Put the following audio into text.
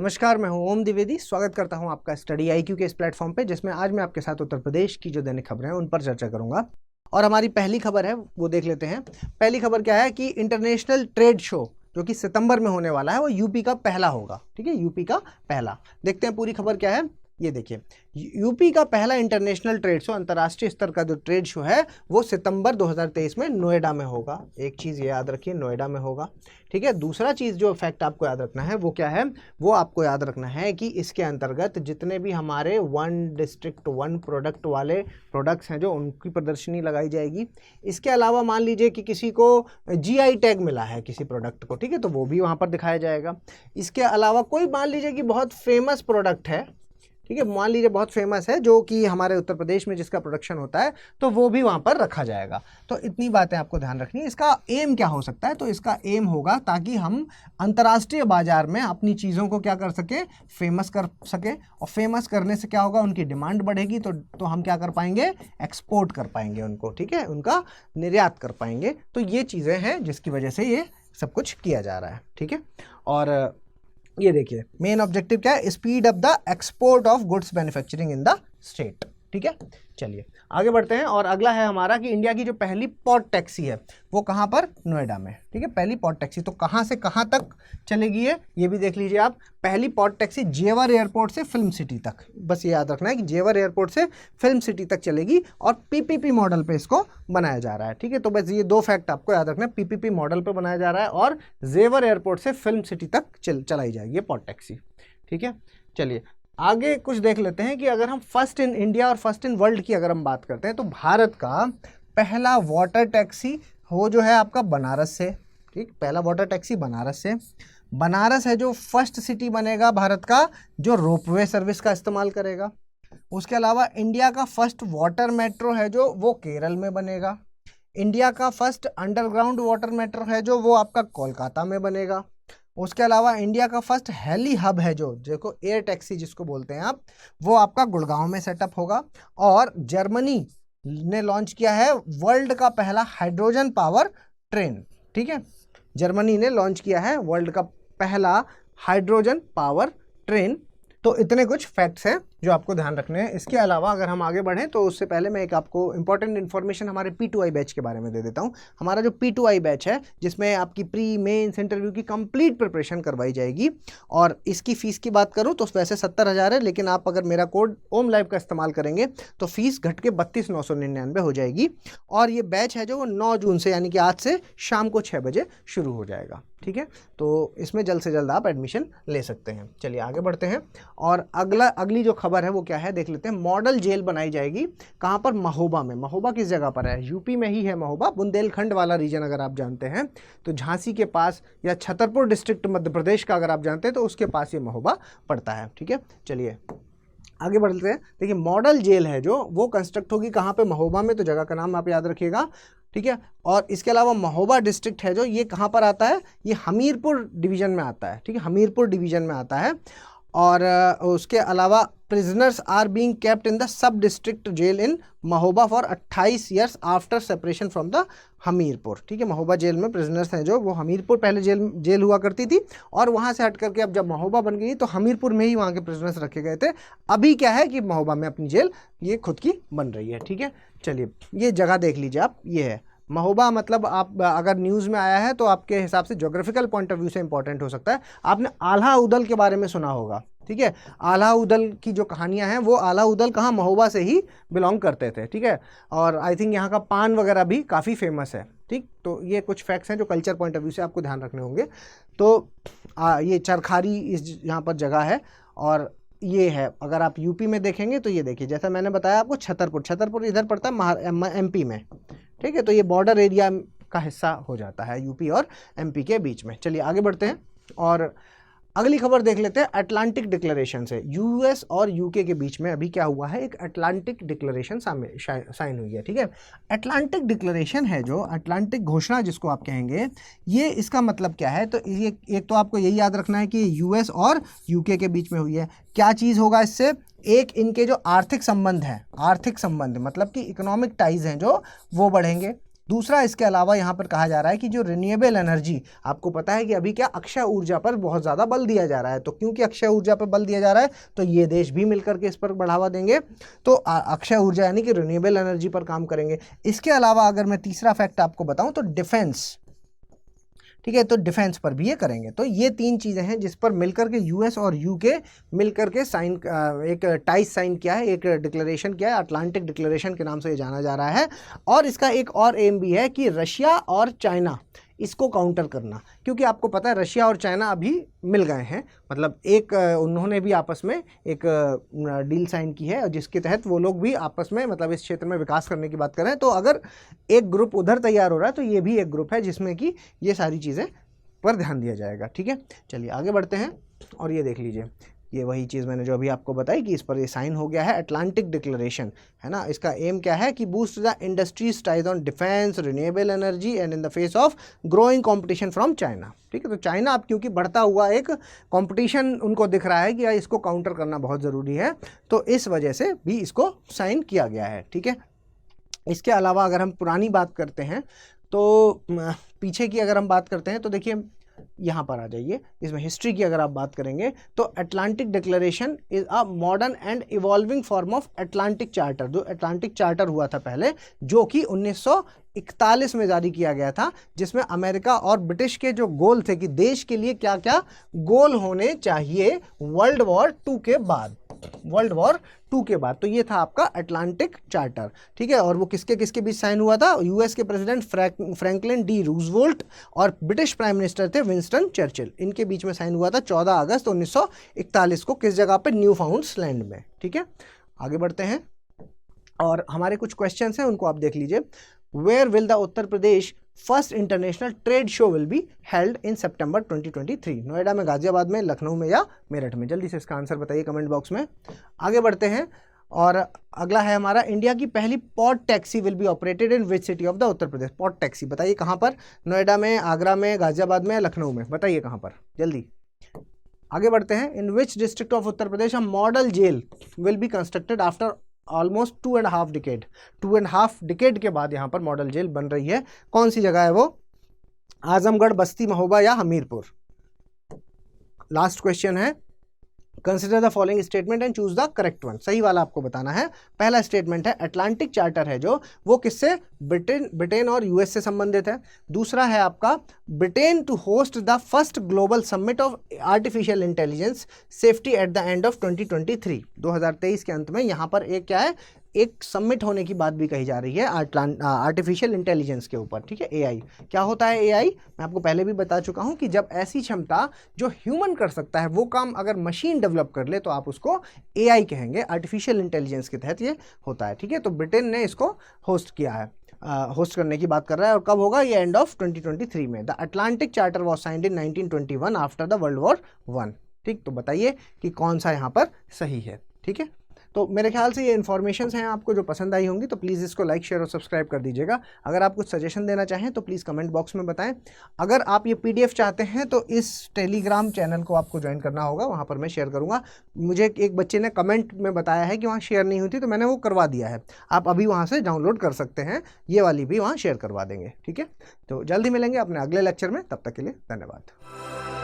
नमस्कार, मैं हूं ओम द्विवेदी। स्वागत करता हूं आपका स्टडी आईक्यू के इस प्लेटफॉर्म पे, जिसमें आज मैं आपके साथ उत्तर प्रदेश की जो दैनिक खबरें हैं उन पर चर्चा करूंगा। और हमारी पहली खबर है वो देख लेते हैं। पहली खबर क्या है कि इंटरनेशनल ट्रेड शो जो कि सितंबर में होने वाला है वो यूपी का पहला होगा। ठीक है, यूपी का पहला। देखते हैं पूरी खबर क्या है। ये देखिए, यूपी का पहला इंटरनेशनल ट्रेड शो, अंतर्राष्ट्रीय स्तर का जो ट्रेड शो है वो सितंबर 2023 में नोएडा में होगा। एक चीज़ ये याद रखिए, नोएडा में होगा। ठीक है, दूसरा चीज़ जो फैक्ट आपको याद रखना है वो क्या है, वो आपको याद रखना है कि इसके अंतर्गत जितने भी हमारे वन डिस्ट्रिक्ट वन प्रोडक्ट वाले प्रोडक्ट्स हैं जो उनकी प्रदर्शनी लगाई जाएगी। इसके अलावा मान लीजिए कि किसी को जीआई टैग मिला है किसी प्रोडक्ट को, ठीक है, तो वो भी वहाँ पर दिखाया जाएगा। इसके अलावा कोई मान लीजिए कि बहुत फेमस प्रोडक्ट है, ठीक है, मान लीजिए बहुत फेमस है जो कि हमारे उत्तर प्रदेश में जिसका प्रोडक्शन होता है, तो वो भी वहाँ पर रखा जाएगा। तो इतनी बातें आपको ध्यान रखनी है। इसका एम क्या हो सकता है, तो इसका एम होगा ताकि हम अंतर्राष्ट्रीय बाजार में अपनी चीज़ों को क्या कर सकें, फेमस कर सकें। और फेमस करने से क्या होगा, उनकी डिमांड बढ़ेगी, तो हम क्या कर पाएंगे, एक्सपोर्ट कर पाएंगे उनको, ठीक है, उनका निर्यात कर पाएंगे। तो ये चीज़ें हैं जिसकी वजह से ये सब कुछ किया जा रहा है। ठीक है, और ये देखिए मेन ऑब्जेक्टिव क्या है, speed up the export of goods manufacturing in the state. ठीक है, चलिए आगे बढ़ते हैं। और अगला है हमारा कि इंडिया की जो पहली पॉड टैक्सी है वो कहाँ पर, नोएडा में। ठीक है, पहली पॉड टैक्सी तो कहाँ से कहाँ तक चलेगी ये भी देख लीजिए आप। पहली पॉड टैक्सी जेवर एयरपोर्ट से फिल्म सिटी तक, बस ये याद रखना है कि जेवर एयरपोर्ट से फिल्म सिटी तक चलेगी और पीपीपी मॉडल पे इसको बनाया जा रहा है। ठीक है, तो बस ये दो फैक्ट आपको याद रखना है, पीपीपी मॉडल पे बनाया जा रहा है और जेवर एयरपोर्ट से फिल्म सिटी तक चलाई जाएगी ये पॉड टैक्सी। ठीक है, चलिए आगे कुछ देख लेते हैं कि अगर हम फर्स्ट इन इंडिया और फर्स्ट इन वर्ल्ड की अगर हम बात करते हैं तो भारत का पहला वाटर टैक्सी हो जो है आपका बनारस से। ठीक, पहला वाटर टैक्सी बनारस से। बनारस है जो फर्स्ट सिटी बनेगा भारत का जो रोपवे सर्विस का इस्तेमाल करेगा। उसके अलावा इंडिया का फर्स्ट वाटर मेट्रो है जो वो केरल में बनेगा। इंडिया का फर्स्ट अंडरग्राउंड वाटर मेट्रो है जो वो आपका कोलकाता में बनेगा। उसके अलावा इंडिया का फर्स्ट हेली हब है जो देखो एयर टैक्सी जिसको बोलते हैं आप, वो आपका गुड़गांव में सेटअप होगा। और जर्मनी ने लॉन्च किया है वर्ल्ड का पहला हाइड्रोजन पावर ट्रेन। ठीक है, जर्मनी ने लॉन्च किया है वर्ल्ड का पहला हाइड्रोजन पावर ट्रेन। तो इतने कुछ फैक्ट्स हैं जो आपको ध्यान रखने हैं। इसके अलावा अगर हम आगे बढ़ें तो उससे पहले मैं एक आपको इंपॉर्टेंट इन्फॉर्मेशन हमारे P2I बैच के बारे में दे देता हूं। हमारा जो P2I बैच है जिसमें आपकी प्री मेंस इंटरव्यू की कंप्लीट प्रिपरेशन करवाई जाएगी, और इसकी फ़ीस की बात करूं तो वैसे 70,000 है, लेकिन आप अगर मेरा कोड ओम लाइव का इस्तेमाल करेंगे तो फीस घट के 32,999 हो जाएगी। और ये बैच है जो वो 9 जून से यानी कि आज से शाम को 6 बजे शुरू हो जाएगा। ठीक है, तो इसमें जल्द से जल्द आप एडमिशन ले सकते हैं। चलिए आगे बढ़ते हैं। और अगली जो खबर है वो क्या है देख लेते हैं। मॉडल जेल बनाई जाएगी कहाँ पर, महोबा में। महोबा किस जगह पर है, यूपी में ही है महोबा, बुंदेलखंड वाला रीजन अगर आप जानते हैं तो झांसी के पास, या छतरपुर डिस्ट्रिक्ट मध्य प्रदेश का अगर आप जानते हैं तो उसके पास ये महोबा पड़ता है। ठीक है, चलिए आगे बढ़ते हैं। देखिए मॉडल जेल है जो वो कंस्ट्रक्ट होगी कहाँ पे, महोबा में, तो जगह का नाम आप याद रखिएगा। ठीक है, और इसके अलावा महोबा डिस्ट्रिक्ट है जो ये कहाँ पर आता है, ये हमीरपुर डिवीज़न में आता है। ठीक है, हमीरपुर डिवीज़न में आता है। और उसके अलावा prisoners are being kept in the sub district jail in Mahoba for 28 years after separation from the Hamirpur. ठीक है, महोबा जेल में प्रिजनर्स हैं जो वो हमीरपुर पहले जेल हुआ करती थी, और वहाँ से हट करके अब जब महोबा बन गई तो हमीरपुर में ही वहाँ के प्रिजनर्स रखे गए थे। अभी क्या है कि महोबा में अपनी जेल ये खुद की बन रही है। ठीक है, चलिए ये जगह देख लीजिए आप, ये है महोबा। मतलब आप अगर न्यूज़ में आया है तो आपके हिसाब से ज्योग्राफिकल पॉइंट ऑफ व्यू से इंपॉर्टेंट हो सकता है। आपने आल्हा उदल के बारे में सुना होगा। ठीक है, आल्हा उदल की जो कहानियां हैं वो आल्हा उदल कहाँ, महोबा से ही बिलोंग करते थे। ठीक है, और आई थिंक यहाँ का पान वगैरह भी काफ़ी फेमस है। ठीक, तो ये कुछ फैक्ट्स हैं जो कल्चर पॉइंट ऑफ व्यू से आपको ध्यान रखने होंगे। तो ये चरखारी इस यहाँ पर जगह है। और ये है, अगर आप यूपी में देखेंगे तो ये देखिए, जैसा मैंने बताया आपको छतरपुर इधर पड़ता है एमपी में। ठीक है, तो ये बॉर्डर एरिया का हिस्सा हो जाता है यूपी और एमपी के बीच में। चलिए आगे बढ़ते हैं और अगली खबर देख लेते हैं। अटलांटिक डिक्लेरेशन से यूएस और यूके के बीच में अभी क्या हुआ है, एक अटलांटिक डिक्लेरेशन साइन हुई है। ठीक है, अटलांटिक डिक्लेरेशन है जो अटलांटिक घोषणा जिसको आप कहेंगे, ये इसका मतलब क्या है, तो ये एक तो आपको यही याद रखना है कि यूएस और यूके के बीच में हुई है। क्या चीज़ होगा इससे, एक इनके जो आर्थिक संबंध हैं, आर्थिक संबंध मतलब कि इकोनॉमिक टाइज हैं जो वो बढ़ेंगे। दूसरा, इसके अलावा यहाँ पर कहा जा रहा है कि जो रिन्यूएबल एनर्जी, आपको पता है कि अभी क्या अक्षय ऊर्जा पर बहुत ज़्यादा बल दिया जा रहा है, तो क्योंकि अक्षय ऊर्जा पर बल दिया जा रहा है तो ये देश भी मिलकर के इस पर बढ़ावा देंगे, तो अक्षय ऊर्जा यानी कि रिन्यूएबल एनर्जी पर काम करेंगे। इसके अलावा अगर मैं तीसरा फैक्ट आपको बताऊं तो डिफेंस, ठीक है, तो डिफेंस पर भी ये करेंगे। तो ये 3 चीज़ें हैं जिस पर मिलकर के यूएस और यूके मिलकर के साइन, एक टाइज साइन किया है, एक डिक्लेरेशन किया है, अटलांटिक डिक्लेरेशन के नाम से ये जाना जा रहा है। और इसका एक और एम भी है कि रशिया और चाइना इसको काउंटर करना, क्योंकि आपको पता है रशिया और चाइना अभी मिल गए हैं, मतलब एक उन्होंने भी आपस में एक डील साइन की है जिसके तहत वो लोग भी आपस में मतलब इस क्षेत्र में विकास करने की बात कर रहे हैं। तो अगर एक ग्रुप उधर तैयार हो रहा है तो ये भी एक ग्रुप है जिसमें कि ये सारी चीज़ें पर ध्यान दिया जाएगा। ठीक है, चलिए आगे बढ़ते हैं और ये देख लीजिए, ये वही चीज़ मैंने जो अभी आपको बताई कि इस पर ये साइन हो गया है, अटलांटिक डिक्लेरेशन है ना। इसका एम क्या है कि boost the industries ties on defence, renewable energy and in the face of growing competition from China. ठीक है, तो चाइना अब क्योंकि बढ़ता हुआ एक कंपटीशन उनको दिख रहा है कि इसको काउंटर करना बहुत ज़रूरी है, तो इस वजह से भी इसको साइन किया गया है। ठीक है, इसके अलावा अगर हम पुरानी बात करते हैं तो पीछे की अगर हम बात करते हैं तो देखिए यहाँ पर आ जाइए, इसमें हिस्ट्री की अगर आप बात करेंगे तो Atlantic declaration is a modern and evolving form of Atlantic charter. जो अटलांटिक चार्टर हुआ था पहले, जो कि 1941 में जारी किया गया था, जिसमें अमेरिका और ब्रिटिश के जो गोल थे कि देश के लिए क्या क्या गोल होने चाहिए वर्ल्ड वॉर 2 के बाद, वर्ल्ड वॉर 2 के बाद। तो ये था आपका अटलांटिक चार्टर। ठीक है, और वो किसके किसके बीच साइन हुआ था? यूएस के प्रेसिडेंट फ्रैंकलिन डी रूजवेल्ट और ब्रिटिश प्राइम मिनिस्टर थे विंस्टन चर्चिल, इनके बीच में साइन हुआ था 14 अगस्त 1941 को। किस जगह पे? न्यूफाउंडलैंड में। ठीक है, आगे बढ़ते हैं और हमारे कुछ क्वेश्चंस हैं उनको आप देख लीजिए। Where will the Uttar Pradesh first international trade show will be held in September 2023? Noida में, गाजियाबाद में, लखनऊ में या मेरठ में? जल्दी से इसका आंसर बताइए कमेंट बॉक्स में। आगे बढ़ते हैं और अगला है हमारा, इंडिया की पहली pod taxi will be operated in which city of the Uttar Pradesh? Pod taxi बताइए कहाँ पर? नोएडा में, आगरा में, गाजियाबाद में, लखनऊ में? बताइए कहाँ पर, जल्दी। आगे बढ़ते हैं, in which district of Uttar Pradesh a model jail will be constructed after almost 2.5 decade? 2.5 decade के बाद यहाँ पर मॉडल जेल बन रही है। कौन सी जगह है वो? आजमगढ़, बस्ती, महोबा या हमीरपुर? लास्ट क्वेश्चन है, consider the following statement and choose the correct one. सही वाला आपको बताना है। पहला स्टेटमेंट है अटलांटिक चार्टर है जो, वो किससे? ब्रिटेन और यूएस से संबंधित है। दूसरा है आपका, Britain to host the first global summit of artificial intelligence safety at the end of 2023। 2023 के अंत में यहाँ पर एक क्या है, एक सबमिट होने की बात भी कही जा रही है आर्टिफिशियल इंटेलिजेंस के ऊपर। ठीक है, एआई क्या होता है? एआई मैं आपको पहले भी बता चुका हूं कि जब ऐसी क्षमता जो ह्यूमन कर सकता है वो काम अगर मशीन डेवलप कर ले तो आप उसको एआई कहेंगे। आर्टिफिशियल इंटेलिजेंस के तहत ये होता है। ठीक है, तो ब्रिटेन ने इसको होस्ट किया है, होस्ट करने की बात कर रहा है। और कब होगा ये? एंड ऑफ 2023 में। The Atlantic charter was signed in 1921 after the world war 1। ठीक, तो बताइए कि कौन सा यहाँ पर सही है। ठीक है, तो मेरे ख्याल से ये इन्फॉर्मेशन हैं आपको जो पसंद आई होंगी, तो प्लीज़ इसको लाइक, शेयर और सब्सक्राइब कर दीजिएगा। अगर आप कुछ सजेशन देना चाहें तो प्लीज़ कमेंट बॉक्स में बताएं। अगर आप ये पीडीएफ चाहते हैं तो इस टेलीग्राम चैनल को आपको ज्वाइन करना होगा, वहाँ पर मैं शेयर करूँगा। मुझे एक बच्चे ने कमेंट में बताया है कि वहाँ शेयर नहीं हुई थी, तो मैंने वो करवा दिया है। आप अभी वहाँ से डाउनलोड कर सकते हैं, ये वाली भी वहाँ शेयर करवा देंगे। ठीक है, तो जल्दी मिलेंगे अपने अगले लेक्चर में, तब तक के लिए धन्यवाद।